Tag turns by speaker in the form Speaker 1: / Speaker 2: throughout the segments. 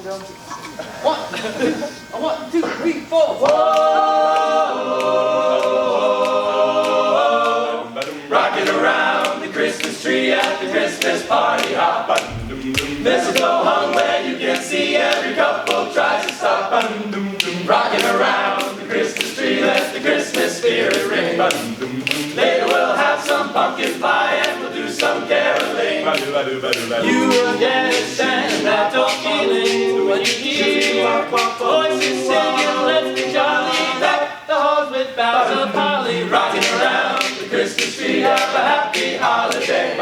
Speaker 1: down. One, two, three, four. Whoa! Rocking around the Christmas tree at the Christmas party hop. Mistletoe hung where you can see every couple tries to stop. Rocking around the Christmas tree, let the Christmas spirit ring. Later we'll have some pumpkin pie and we'll do some caroling. You will get a sentimental feeling when you hear voices singing, let's be jolly, deck the halls with boughs of holly. Rocking around the Christmas tree, have a happy holiday.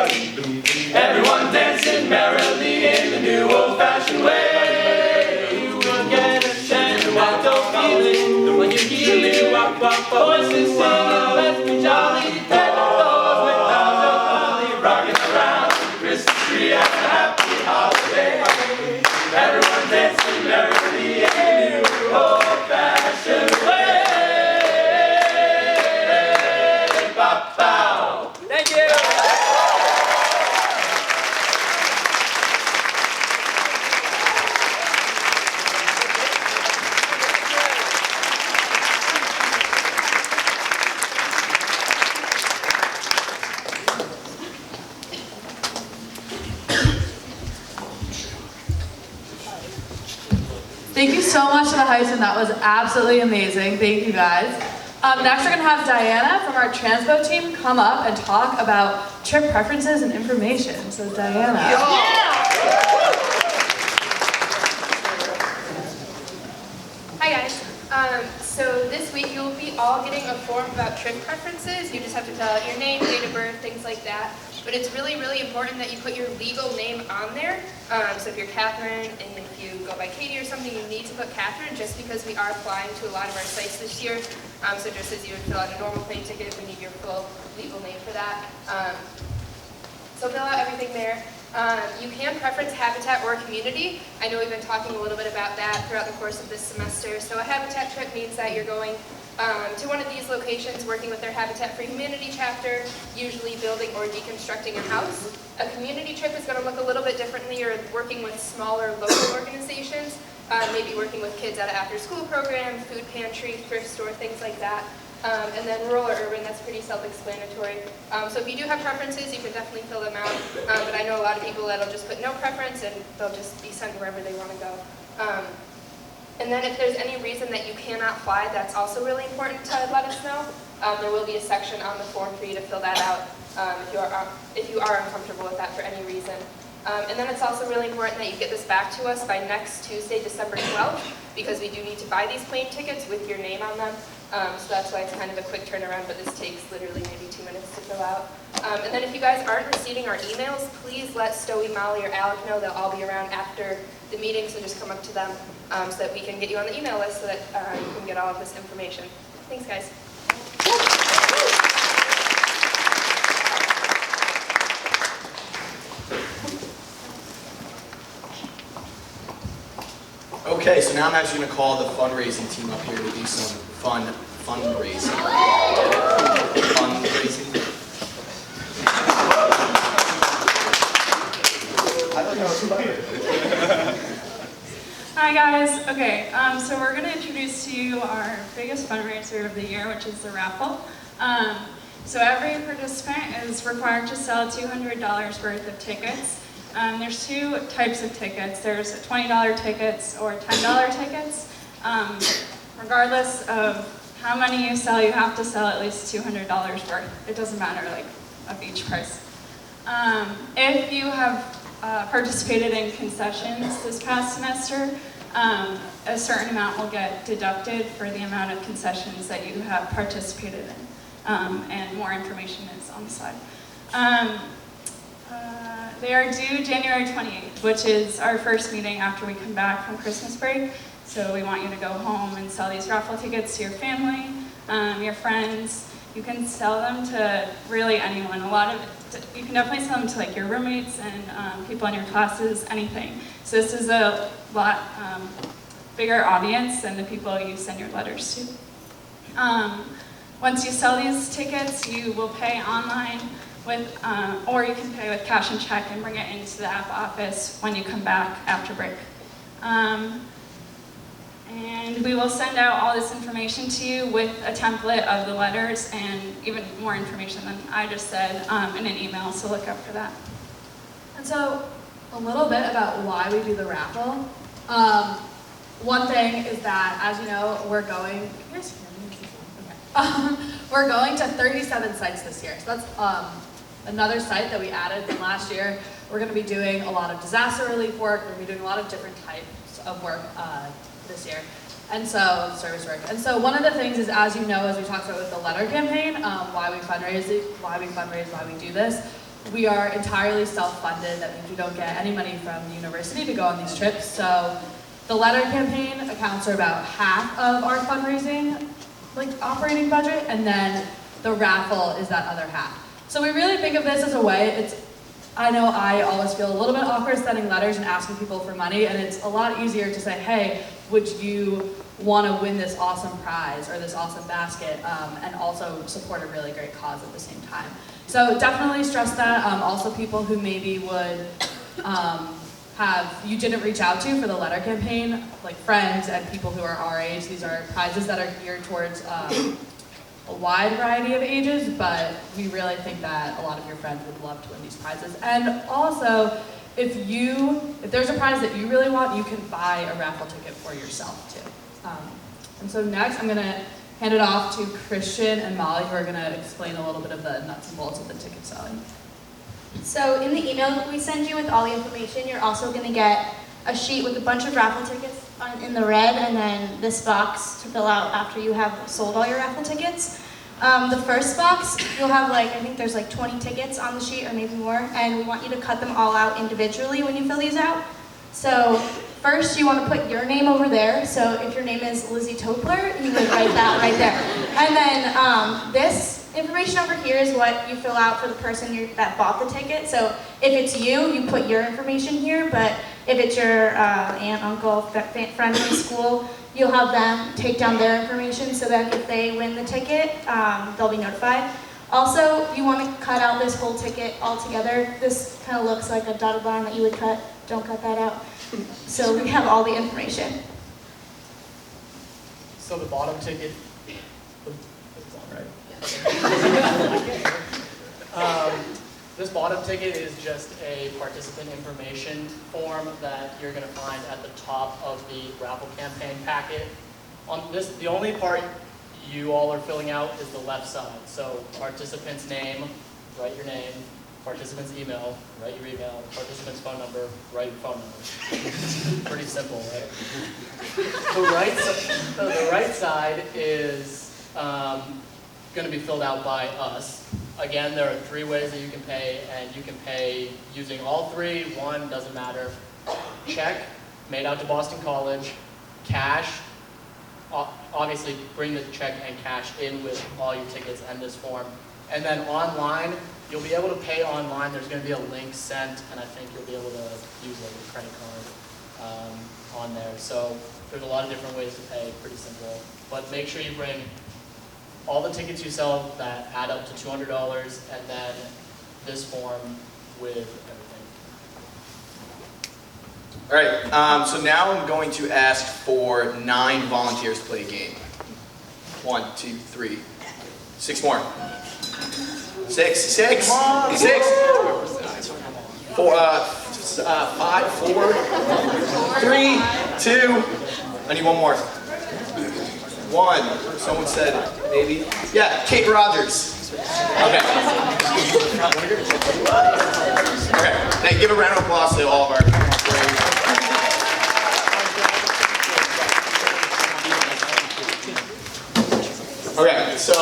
Speaker 1: Everyone dancing merrily in the new old-fashioned way. You will get a sentimental feeling when you hear voices singing, let's be jolly, deck the halls with boughs of holly. Rocking around the Christmas tree, have a happy holiday. Everyone dancing merrily in the new old-fashioned way. Bow. Thank you.
Speaker 2: Thank you so much to the Heightsmen. That was absolutely amazing. Thank you guys. Next we're going to have Diana from our Transpo team come up and talk about trip preferences and information. So Diana.
Speaker 3: Hi guys. So this week you'll be all getting a form about trip preferences. You just have to fill out your name, date of birth, things like that. But it's really, really important that you put your legal name on there. So if you're Catherine and if you go by Katie or something, you need to put Catherine just because we are applying to a lot of our sites this year. So just as you would fill out a normal plane ticket, we need your full legal name for that. So fill out everything there. You can preference habitat or community. I know we've been talking a little bit about that throughout the course of this semester. So a habitat trip means that you're going to one of these locations working with their Habitat for Humanity chapter, usually building or deconstructing a house. A community trip is going to look a little bit differently. You're working with smaller local organizations, maybe working with kids at an after-school program, food pantry, thrift store, things like that. And then rural or urban, that's pretty self-explanatory. So if you do have preferences, you can definitely fill them out. But I know a lot of people that'll just put no preference and they'll just be sent wherever they want to go. And then if there's any reason that you cannot fly, that's also really important to let us know. There will be a section on the form for you to fill that out if you are uncomfortable with that for any reason. And then it's also really important that you get this back to us by next Tuesday, December 12th, because we do need to buy these plane tickets with your name on them. So that's why it's kind of a quick turnaround, but this takes literally maybe 2 minutes to fill out. And then if you guys aren't receiving our emails, please let Stoey, Molly, or Alec know. They'll all be around after the meeting, so just come up to them so that we can get you on the email list so that you can get all of this information. Thanks, guys.
Speaker 4: Okay, so now I'm actually going to call the fundraising team up here to do some fundraising. Fundraising.
Speaker 5: Hi guys. Okay, so we're going to introduce to you our biggest fundraiser of the year, which is the raffle. So every participant is required to sell $200 worth of tickets. There's two types of tickets. There's $20 tickets or $10 tickets. Regardless of how many you sell, you have to sell at least $200 worth. It doesn't matter of each price. If you have participated in concessions this past semester, a certain amount will get deducted for the amount of concessions that you have participated in. And more information is on the side. They are due January 28th, which is our first meeting after we come back from Christmas break. So we want you to go home and sell these raffle tickets to your family, your friends. You can sell them to really anyone. You can definitely sell them to your roommates and people in your classes, anything. So this is a lot bigger audience than the people you send your letters to. Once you sell these tickets, you will pay online or you can pay with cash and check and bring it into the app office when you come back after break. And we will send out all this information to you with a template of the letters and even more information than I just said in an email, so look out for that.
Speaker 2: And so, a little bit about why we do the raffle. One thing is that, as you know, we're going, can you guys hear me? Okay. We're going to 37 sites this year. So that's another site that we added from last year. We're going to be doing a lot of disaster relief work. We're going to be doing a lot of different types of work this year. And so, service work. And so one of the things is, as you know, as we talked about with the letter campaign, why we fundraise, why we do this, we are entirely self-funded. That means we don't get any money from the university to go on these trips. So the letter campaign accounts for about half of our fundraising, operating budget, and then the raffle is that other half. So we really think of this as a way, I know I always feel a little bit awkward sending letters and asking people for money, and it's a lot easier to say, hey, would you want to win this awesome prize or this awesome basket, and also support a really great cause at the same time. So definitely stress that. Also people who maybe would you didn't reach out to for the letter campaign, like friends and people who are our age. These are prizes that are geared towards a wide variety of ages, but we really think that a lot of your friends would love to win these prizes. And also, if there's a prize that you really want, you can buy a raffle ticket for yourself too. And so next, I'm gonna hand it off to Christian and Molly, who are gonna explain a little bit of the nuts and bolts of the ticket selling.
Speaker 6: So in the email that we send you with all the information, you're also going to get a sheet with a bunch of raffle tickets in the red, and then this box to fill out after you have sold all your raffle tickets. The first box, you'll have I think there's 20 tickets on the sheet or maybe more, and we want you to cut them all out individually when you fill these out. So first you want to put your name over there, so if your name is Lizzie Topler, you would write that right there. And then this information over here is what you fill out for the person that bought the ticket. So if it's you, you put your information here, but if it's your aunt, uncle, friend from school, you'll have them take down their information, so then if they win the ticket, they'll be notified. Also, you want to cut out this whole ticket altogether. This kind of looks like a dotted line that you would cut. Don't cut that out. So we have all the information.
Speaker 4: So the bottom ticket, this bottom ticket is just a participant information form that you're going to find at the top of the raffle campaign packet. On this, the only part you all are filling out is the left side. So participant's name, write your name. Participant's email, write your email. Participant's phone number, write your phone number. Pretty simple, right? The right side is going to be filled out by us. Again, there are 3 ways that you can pay, and you can pay using all 3. One, doesn't matter. Check, made out to Boston College. Cash, obviously bring the check and cash in with all your tickets and this form. And then online, you'll be able to pay online. There's going to be a link sent, and I think you'll be able to use a credit card on there. So there's a lot of different ways to pay, pretty simple. But make sure you bring all the tickets you sell that add up to $200, and then this form with everything. All right, so now I'm going to ask for 9 volunteers to play a game. 1, 2, 3, 6 more. 6, 4, 5, 4, 3, 2. I need one more. 1. Someone said maybe. Yeah, Kate Rogers. Okay. Okay. Now give a round of applause to all of our. Okay, so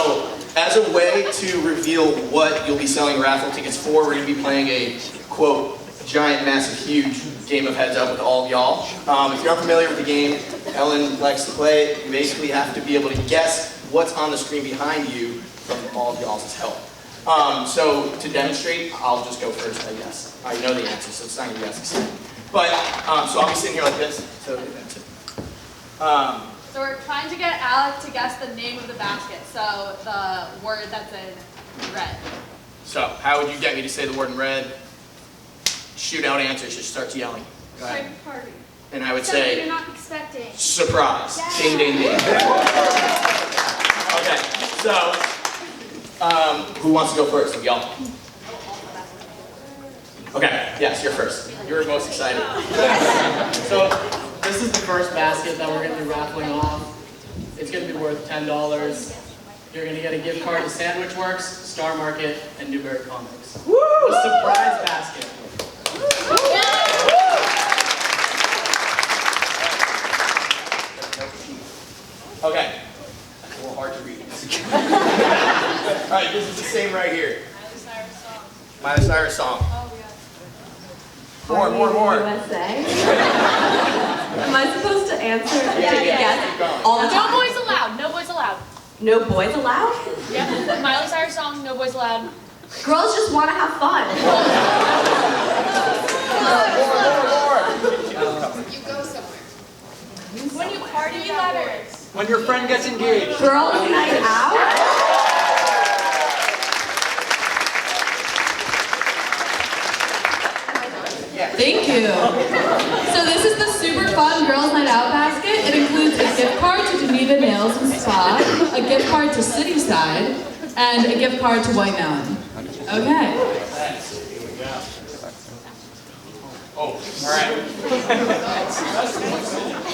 Speaker 4: as a way to reveal what you'll be selling raffle tickets for, we're going to be playing a, quote, giant, massive, huge game of heads up with all of y'all. If you're unfamiliar with the game, Ellen likes to play it. You basically have to be able to guess what's on the screen behind you from all of y'all's help. So to demonstrate, I'll just go first, I guess. I know the answer, so it's not going to be as exciting. But, so I'll be sitting here like this. So that's it.
Speaker 2: So we're trying to get Alec to guess the name of the basket, so the word that's in red.
Speaker 4: So how would you get me to say the word in red? Shoot out answers, just starts yelling. Go ahead.
Speaker 5: Party.
Speaker 1: and I would
Speaker 6: Something
Speaker 1: say,
Speaker 6: you're not expecting.
Speaker 1: surprise. Ding, ding, ding. Okay, so, who wants to go first? Y'all? Okay, yes, you're first. You're most excited.
Speaker 4: So this is the first basket that we're going to be raffling off. It's going to be worth $10. You're going to get a gift card to Sandwich Works, Star Market, and Newberry Comics. Woo! A surprise basket.
Speaker 1: Okay. That's a little hard to read. All right, this is the same right here. Miley Cyrus song. More.
Speaker 7: USA. Am I supposed to answer?
Speaker 1: Yes.
Speaker 7: All the
Speaker 8: No
Speaker 7: time.
Speaker 8: boys allowed. No boys allowed.
Speaker 7: No boys allowed?
Speaker 8: Yeah. Miley Cyrus song. No boys allowed.
Speaker 7: Girls just want to have fun.
Speaker 1: More.
Speaker 3: You go somewhere.
Speaker 8: When you party letters.
Speaker 9: When your friend gets engaged.
Speaker 7: Girls night out?
Speaker 2: Thank you. So this is the super fun Girls Night Out basket. It includes a gift card to Geneva Nails and Spa, a gift card to Cityside, and a gift card to White Mountain. Okay.
Speaker 1: Oh, all right.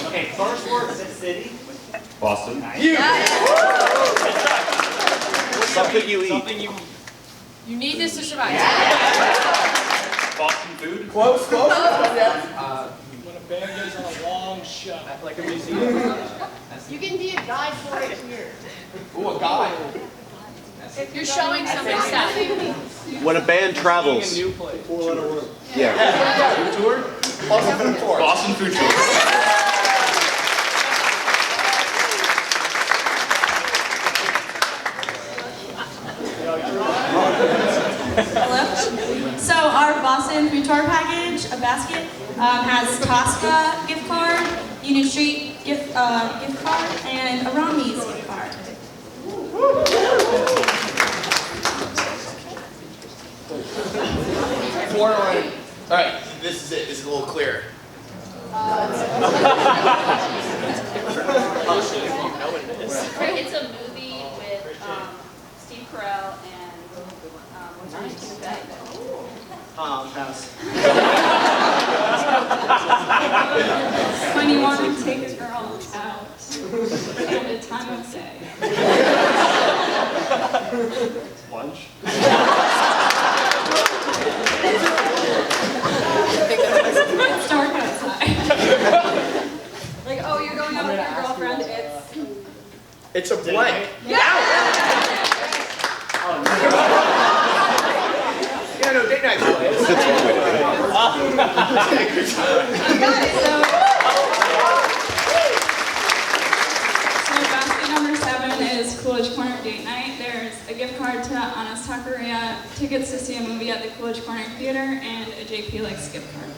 Speaker 9: Okay, first word is city.
Speaker 10: Boston.
Speaker 1: You.
Speaker 10: Something you eat.
Speaker 9: Something you.
Speaker 8: You need this to survive.
Speaker 10: Boston food.
Speaker 1: Close.
Speaker 9: When a band goes on a long shot. Like a museum.
Speaker 3: You can be a guide for it here.
Speaker 1: Ooh, a guy.
Speaker 8: You're showing something sad.
Speaker 10: When a band travels.
Speaker 9: Being a new place.
Speaker 10: Yeah.
Speaker 1: Food tour? Boston food tour.
Speaker 10: Boston food tour.
Speaker 6: Hello? So our Boston food tour package, a basket, has Tosca gift card, Union Street gift card, and a Romney's gift card.
Speaker 1: All right, this is it. This is a little clearer.
Speaker 11: It's a movie with Steve Carell and what's her name?
Speaker 1: House.
Speaker 5: When you want to take a girl out at a time of day.
Speaker 10: Lunch.
Speaker 5: It's dark outside. Like, oh, you're going out with your girlfriend,
Speaker 1: It's a blank. Yeah, no, date night.
Speaker 10: That's one way to do it.
Speaker 5: So basket number 7 is Coolidge Corner Date Night. There's a gift card to Honest Taqueria, tickets to see a movie at the Coolidge Corner Theater, and a JP Likes gift card.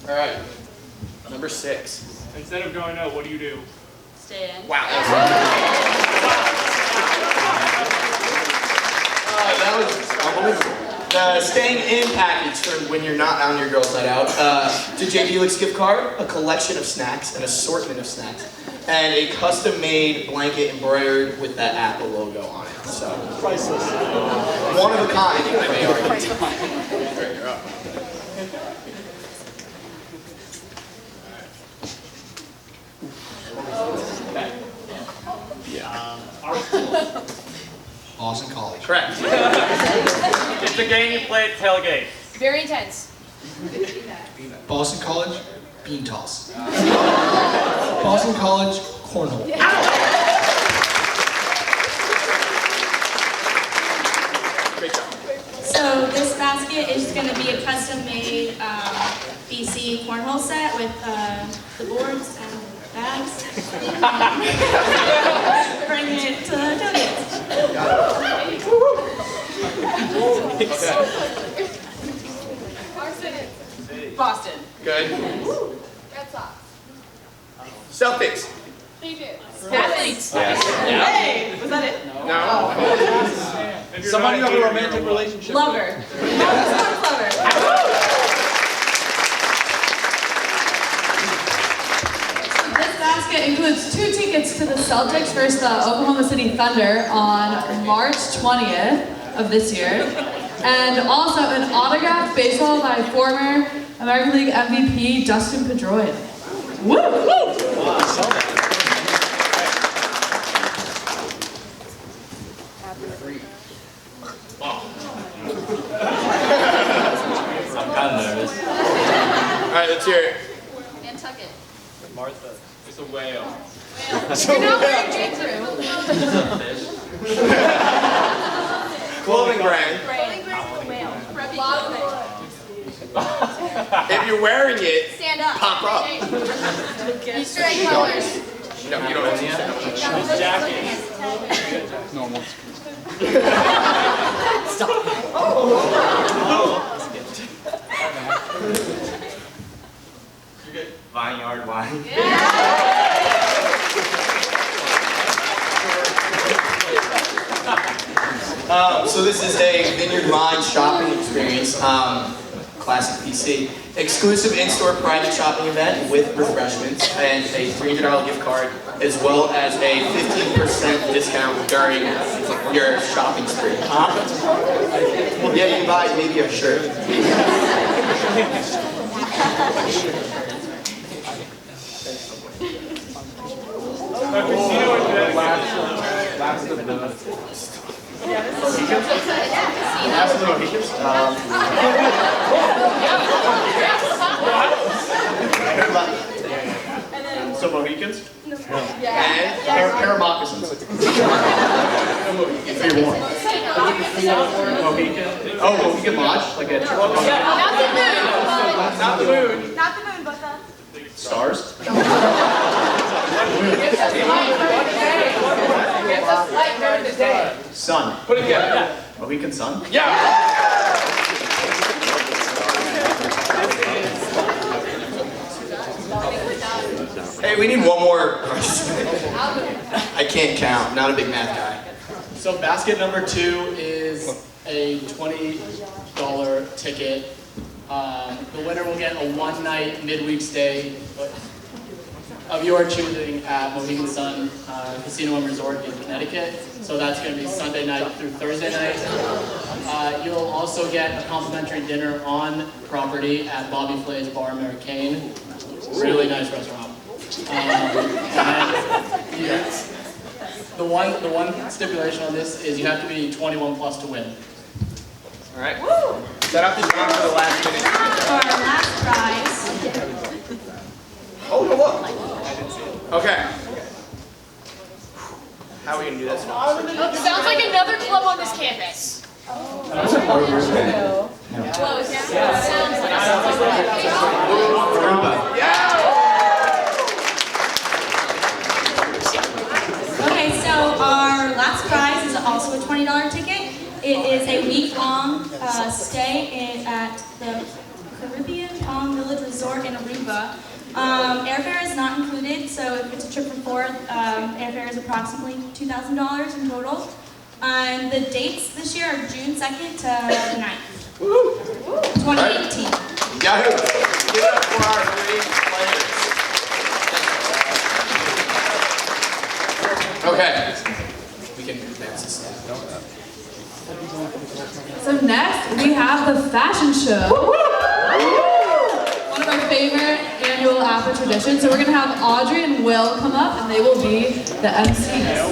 Speaker 1: All right, number 6.
Speaker 9: Instead of going out, what do you do?
Speaker 11: Stay in.
Speaker 1: Wow. That was the staying in package for when you're not on your girls' night out. To J. Felix gift card, a collection of snacks, an assortment of snacks, and a custom-made blanket embroidered with that Apple logo on it. So priceless. One of a kind, I may argue. Great, you're up.
Speaker 9: Boston College.
Speaker 1: Correct.
Speaker 9: It's a game you play at tailgate.
Speaker 8: Very intense.
Speaker 9: Boston College, bean toss. Boston College, cornhole.
Speaker 1: Great job.
Speaker 6: So this basket is going to be a custom-made BC cornhole set with the boards and bags. Bring it to the donuts.
Speaker 8: Boston.
Speaker 1: Good.
Speaker 3: Red Sox.
Speaker 1: Celtics.
Speaker 8: Athletes.
Speaker 7: Hey, was that it?
Speaker 1: No.
Speaker 9: Somebody you have a romantic relationship
Speaker 7: Lover. Lover.
Speaker 2: includes 2 tickets to the Celtics versus the Oklahoma City Thunder on March 20th of this year. And also an autographed baseball by former American League MVP Dustin Pedroia. Woo! Woo!
Speaker 1: I'm kind of nervous.
Speaker 12: All right, let's hear it.
Speaker 11: Nantucket.
Speaker 1: Martha. It's a whale.
Speaker 2: You're not wearing J.Crew.
Speaker 12: Clothing brand. If you're wearing it,
Speaker 6: Stand up.
Speaker 12: pop up.
Speaker 6: Easter egg colors.
Speaker 12: No, you don't have to stand up.
Speaker 1: Jacket.
Speaker 10: Normal.
Speaker 1: Vineyard wine.
Speaker 12: So this is a Vineyard Wine shopping experience, classic PC. Exclusive in-store private shopping event with refreshments and a $300 gift card, as well as a 15% discount during your shopping spree. Yeah, you can buy maybe a shirt.
Speaker 9: So Mohicans?
Speaker 12: And
Speaker 9: Pair of moccasins. Mohican. Oh, Mohican Lodge? Like a
Speaker 8: Not the moon.
Speaker 6: Not the moon, but the...
Speaker 9: stars? Sun.
Speaker 1: Put it together.
Speaker 9: Mohican sun?
Speaker 12: hey, we need one more question. I can't count. Not a big math guy.
Speaker 4: So basket number 2 is a $20 ticket. The winner will get a 1-night midweek stay of your choosing at Mohegan Sun Casino and Resort in Connecticut. So that's going to be Sunday night through Thursday night. You'll also get a complimentary dinner on property at Bobby Flay's Bar Americaine. Really nice restaurant. And the one stipulation on this is you have to be 21 plus to win.
Speaker 12: All right. Set up the time for the last minute.
Speaker 6: Our last prize.
Speaker 12: Oh, no, look. Okay. How are we going to do this?
Speaker 8: Sounds like another club on this campus.
Speaker 11: Close. Sounds like
Speaker 6: Okay, so our last prize is also a $20 ticket. It is a week-long stay at the Caribbean Palm Village Resort in Aruba. Airfare is not included, so if it's a trip for 4, airfare is approximately $2,000 in total. And the dates this year are June 2nd to the 9th. 2018.
Speaker 12: Yahoo! Give it up for our 3 players. Okay. We can advance this now.
Speaker 2: So next, we have the fashion show. One of our favorite annual Appa traditions. So we're going to have Audrey and Will come up, and they will be the MCs.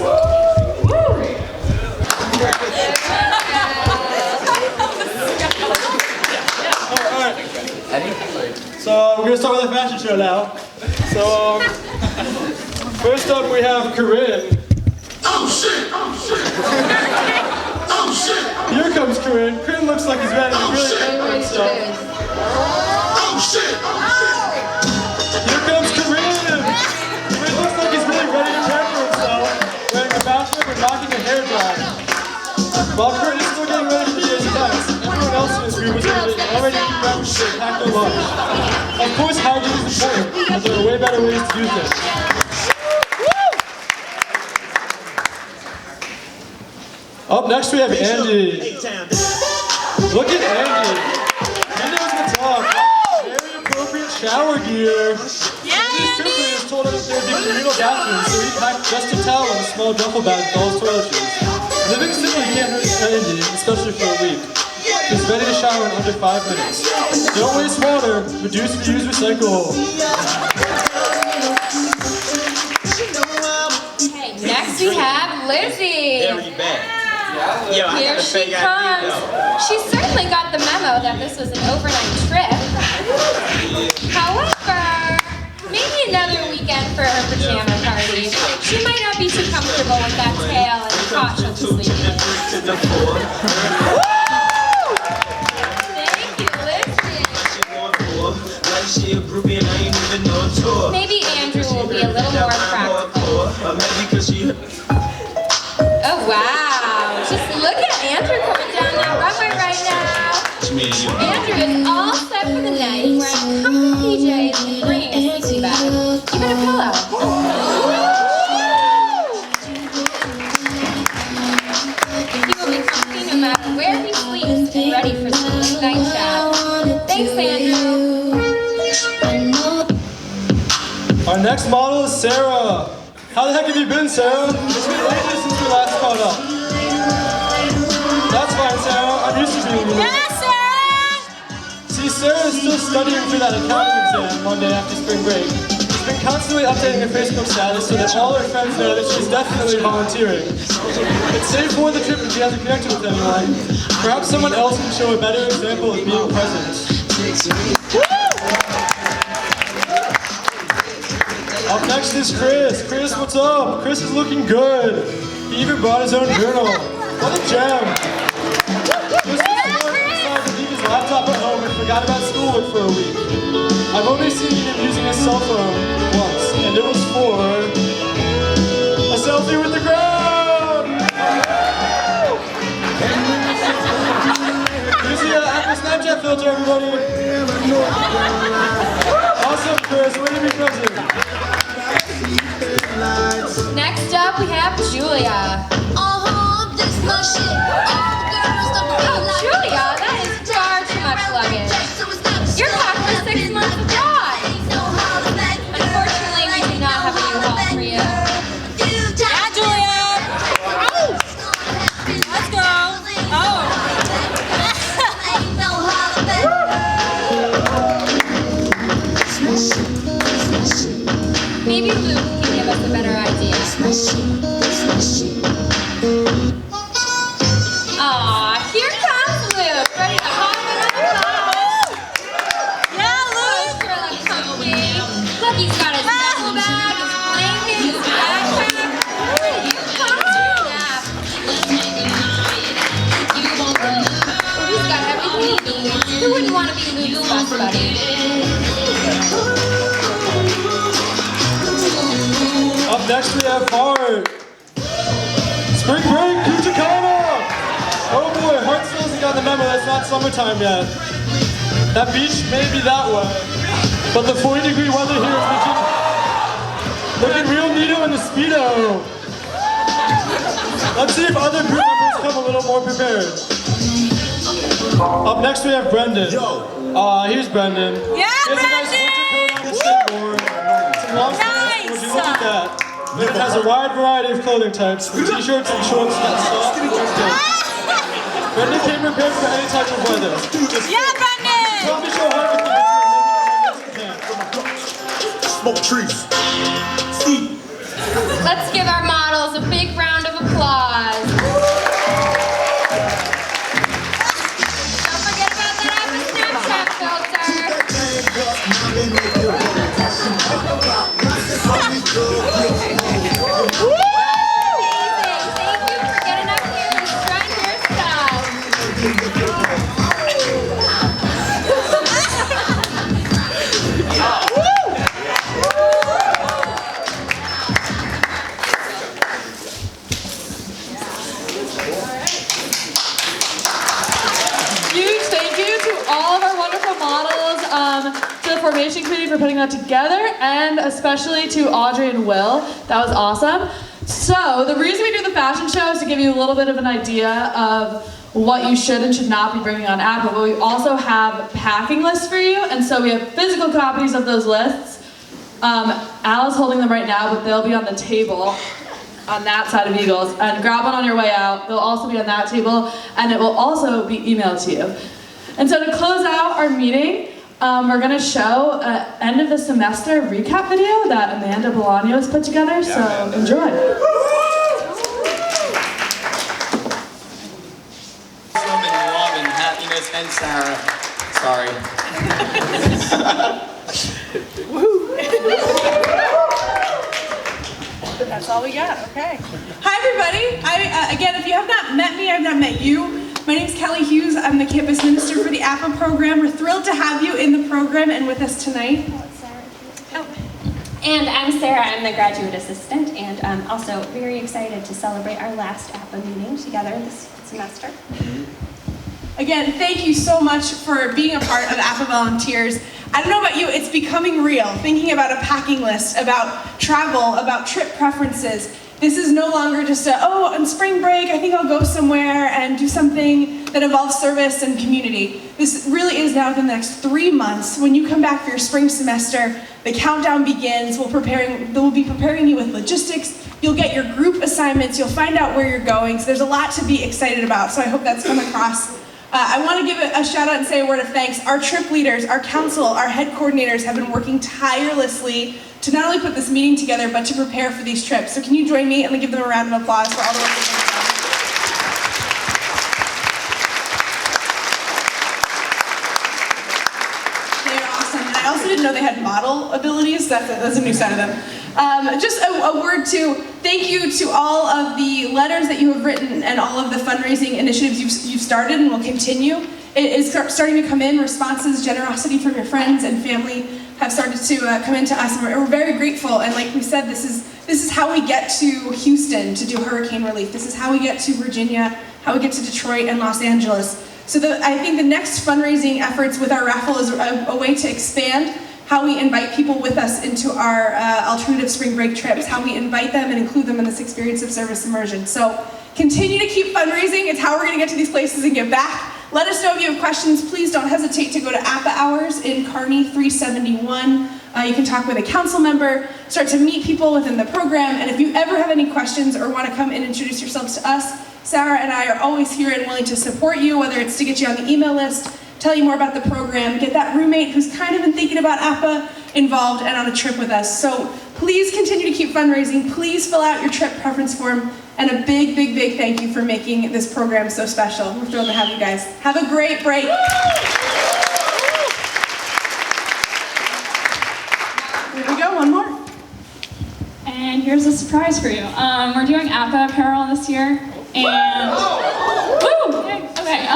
Speaker 9: So we're going to start with the fashion show now. So first up we have Corinne.
Speaker 1: Oh shit! Oh shit! Oh shit!
Speaker 9: Here comes Corinne. Corinne looks like he's ready to really for himself.
Speaker 1: Oh shit! Oh shit!
Speaker 9: Here comes Corinne. Corinne looks like he's really ready to care for himself, wearing a bachelor and knocking a hair dry. While Corinne is still getting ready for the test, everyone else in this group is already eating breakfast and packed their lunch. Of course, hygiene is important, but there are way better ways to do things. Up next we have Andy. Look at Andy. He knows the talk. Very appropriate shower gear. Andy's sister has told us there'd be communal bathrooms, so he packed just a towel in a small duffel bag with all his toiletries. Living simply can't hurt Andy, especially for a week. He's ready to shower in under 5 minutes. Don't waste water. Reduce, reuse, recycle.
Speaker 13: Okay, next we have Lizzie. Here she comes. She certainly got the memo that this was an overnight trip. However, maybe another weekend for her pajama party. She might not be too comfortable with that tail and cot she'll be sleeping in. Thank you, Lizzie. Maybe Andrew will be a little more practical. Oh wow, just look at Andrew coming down that runway right now. Andrew is all set for the night. He's wearing comfy PJs and bringing a sleeping bag, even a pillow. He will be comfy no matter where he sleeps and ready for some late night chat. Thanks, Andrew.
Speaker 9: Our next model is Sarah. How the heck have you been, Sarah? It's been ages since we last caught up. That's fine, Sarah. I'm used to being here.
Speaker 13: Yeah, Sarah!
Speaker 9: See, Sarah is still studying for that accounting exam Monday after spring break. She's been constantly updating her Facebook status so that all her friends know that she's definitely volunteering. It's safe for the trip if she hasn't connected with anyone. Perhaps someone else can show a better example of being present. Up next is Chris. Chris, what's up? Chris is looking good. He even brought his own journal. What a gem. Chris decided to leave his laptop at home and forgot about schoolwork for a week. I've only seen him using his cell phone once, and it was for a selfie with the ground. Here's the Appa Snapchat filter, everybody. Awesome, Chris. Way to be present.
Speaker 13: Next up, we have Julia. Oh, Julia, that is far too much luggage. You're packed for 6 months abroad. Unfortunately, we do not have a U-Haul for you. Yeah, Julia. Oh. Let's go. Oh. Maybe Luke can give us a better idea. Aw, here comes Luke, ready to hop in on the cloud. Yeah, Luke. Sure looks comfy. Look, he's got his duffel bag, his blanket, his backpack. You come to nap. He's got everything he needs. Who wouldn't want to be Luke's best buddy?
Speaker 9: Up next we have Hart. Spring break, Kuchikana! Oh boy, Hart still hasn't got the memo that it's not summertime yet. That beach may be that way, but the 40-degree weather here is looking real neato in the Speedo. Let's see if other group members come a little more prepared. Up next we have Brendan. Here's Brendan.
Speaker 13: Yeah,
Speaker 9: he has a nice winter coat on his skateboard. Some long sleeves. Would you look at that? It has a wide variety of clothing types, from t-shirts and shorts that soft and good. Brendan came prepared for any type of weather.
Speaker 13: Yeah, Brendan!
Speaker 9: Tell me show hard with the winter
Speaker 1: Smoke trees. See.
Speaker 13: Let's give our models a big round of applause. Don't forget about that Appa Snapchat filter. Woo! Amazing. Thank you for getting up here and trying your stuff.
Speaker 2: Huge thank you to all of our wonderful models, to the formation committee for putting that together, and especially to Audrey and Will. That was awesome. So the reason we do the fashion show is to give you a little bit of an idea of what you should and should not be bringing on Appa, but we also have packing lists for you, and so we have physical copies of those lists. Al is holding them right now, but they'll be on the table on that side of Eagles. And grab one on your way out. They'll also be on that table, and it will also be emailed to you. And so to close out our meeting, we're going to show an end of the semester recap video that Amanda Bolaño has put together, so enjoy.
Speaker 12: Love and happiness, and Sarah. Sorry.
Speaker 14: That's all we got, okay. Hi everybody, again, if you have not met me, I've not met you. My name is Kelly Hughes, I'm the campus minister for the Appa program. We're thrilled to have you in the program and with us tonight.
Speaker 15: And I'm Sarah, I'm the graduate assistant, and I'm also very excited to celebrate our last Appa meeting together this semester.
Speaker 14: Again, thank you so much for being a part of Appa Volunteers. I don't know about you, it's becoming real. Thinking about a packing list, about travel, about trip preferences. This is no longer just on spring break, I think I'll go somewhere and do something that involves service and community. This really is now the next 3 months. When you come back for your spring semester, the countdown begins. We'll be preparing you with logistics. You'll get your group assignments. You'll find out where you're going. So there's a lot to be excited about. So I hope that's come across. I want to give a shout out and say a word of thanks. Our trip leaders, our council, our head coordinators have been working tirelessly to not only put this meeting together, but to prepare for these trips. So can you join me and give them a round of applause for all the work they've done? They're awesome. And I also didn't know they had model abilities. That's a new side of them. Just a word to thank you to all of the letters that you have written and all of the fundraising initiatives you've started and will continue. It is starting to come in. Responses, generosity from your friends and family have started to come into us, and we're very grateful. And like we said, this is how we get to Houston to do hurricane relief. This is how we get to Virginia, how we get to Detroit and Los Angeles. So I think the next fundraising efforts with our raffle is a way to expand how we invite people with us into our alternative spring break trips, how we invite them and include them in this experience of service immersion. So continue to keep fundraising. It's how we're going to get to these places and give back. Let us know if you have questions. Please don't hesitate to go to Appa Hours in Kearney 371. You can talk with a council member, start to meet people within the program, and if you ever have any questions or want to come and introduce yourselves to us, Sarah and I are always here and willing to support you, whether it's to get you on the email list, tell you more about the program, get that roommate who's kind of been thinking about Appa involved and on a trip with us. So please continue to keep fundraising. Please fill out your trip preference form. And a big, big, big thank you for making this program so special. We're thrilled to have you guys. Have a great break. Here we go, one more.
Speaker 5: And here's a surprise for you. We're doing Appa apparel this year. And woo! Okay.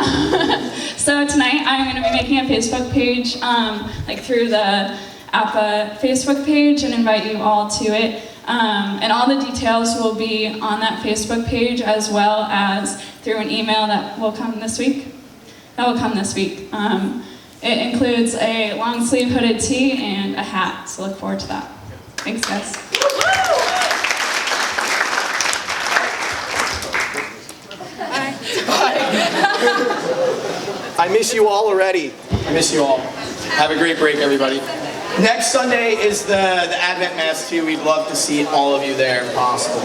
Speaker 5: So tonight I'm going to be making a Facebook page, through the Appa Facebook page, and invite you all to it. And all the details will be on that Facebook page, as well as through an email that will come this week. It includes a long sleeve hooded tee and a hat, so look forward to that. Thanks, guys.
Speaker 12: I miss you all already. I miss you all. Have a great break, everybody. Next Sunday is the Advent Mass too. We'd love to see all of you there if possible.